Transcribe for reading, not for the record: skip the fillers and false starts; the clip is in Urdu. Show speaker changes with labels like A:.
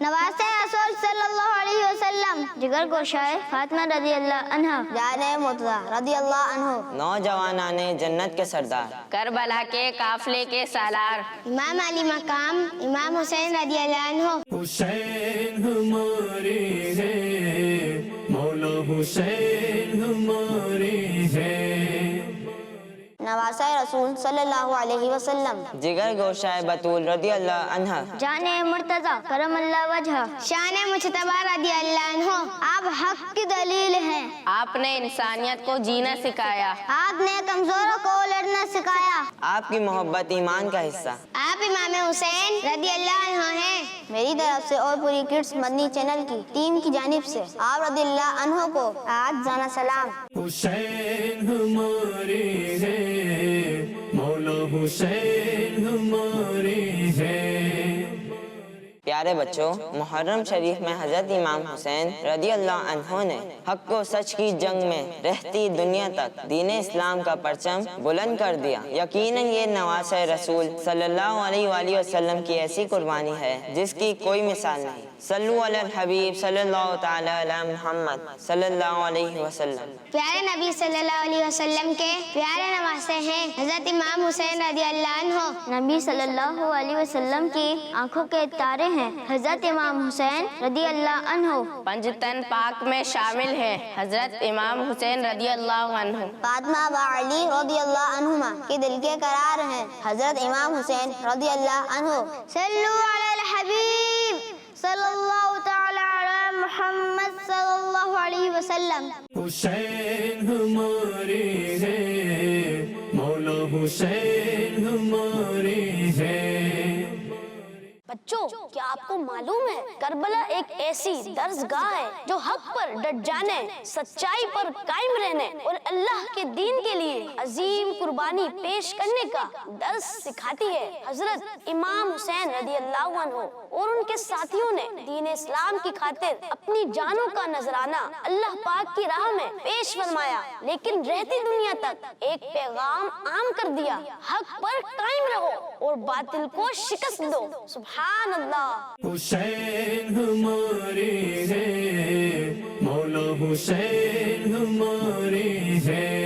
A: نواسے رسول صلی اللہ علیہ وسلم، جگر گوشائے فاطمہ رضی اللہ عنہ، جان مرتضی رضی اللہ عنہ،
B: نوجوانان جنت کے سردار،
C: کربلا کے قافلے کے سالار،
A: امام علی مقام امام حسین رضی اللہ عنہ۔
D: حسین ہمارے ہیں، مولا حسین ہمارے ہیں۔
A: نواسہ رسول صلی اللہ علیہ وسلم،
B: جگر گوشائے بطول رضی اللہ عنہ،
A: جان مرتضی کرم اللہ وجہ، شان مجتبی رضی اللہ عنہ۔ آپ حق کی دلیل ہیں،
C: آپ نے انسانیت کو جینا سکھایا،
A: آپ نے کمزوروں کو لڑنا سکھایا۔
B: آپ کی محبت ایمان کا حصہ۔
A: آپ امام حسین رضی اللہ عنہ ہیں۔ میری طرف سے اور پوری کڈس مدنی چینل کی ٹیم کی جانب سے آپ رضی اللہ عنہ کو آج جانا سلام۔
D: حسین ہمارے ہیں، مولا حسین ہمارے ہیں۔
B: پیارے بچوں، محرم شریف میں حضرت امام حسین رضی اللہ عنہ نے حق و سچ کی جنگ میں رہتی دنیا تک دین اسلام کا پرچم بلند کر دیا۔ یقیناً یہ نواسہ رسول صلی اللہ علیہ وآلہ وسلم کی ایسی قربانی ہے جس کی کوئی مثال نہیں۔ صلو علی الحبیب صلی اللہ تعالی علی محمد صلی اللہ علیہ وسلم۔
A: پیارے نبی صلی اللہ علیہ وسلم کے پیارے نواسے ہیں حضرت امام حسین رضی اللہ عنہ۔ نبی صلی اللہ علیہ وسلم کی آنکھوں کے تارے ہیں حضرت امام حسین رضی اللہ عنہ۔
C: پنجتن پاک میں شامل ہیں حضرت امام حسین رضی اللہ عنہ۔
A: فاطمہ و علی رضی اللہ عنہما کے دل کے قرار ہیں حضرت امام حسین رضی اللہ عنہ۔ صلو علی الحبیب صلی اللہ تعالی علی محمد صلی اللہ علیہ وسلم۔
D: حسین ہمارے ہیں، مولا حسین ہمارے ہیں۔
E: بچوں، کیا آپ کو معلوم ہے کربلا ایک ایسی درسگاہ ہے جو حق پر ڈٹ جانے، سچائی پر قائم رہنے اور اللہ کے دین کے لیے عظیم قربانی پیش کرنے کا درس سکھاتی ہے۔ حضرت امام حسین رضی اللہ عنہ اور ان کے ساتھیوں نے دین اسلام کی خاطر اپنی جانوں کا نذرانہ اللہ پاک کی راہ میں پیش فرمایا، لیکن رہتی دنیا تک ایک پیغام عام کر دیا: حق پر قائم رہو اور باطل کو شکست دو۔ سبحان اللہ۔
D: حسین ہمارے ہیں، مولا حسین ہمارے ہیں۔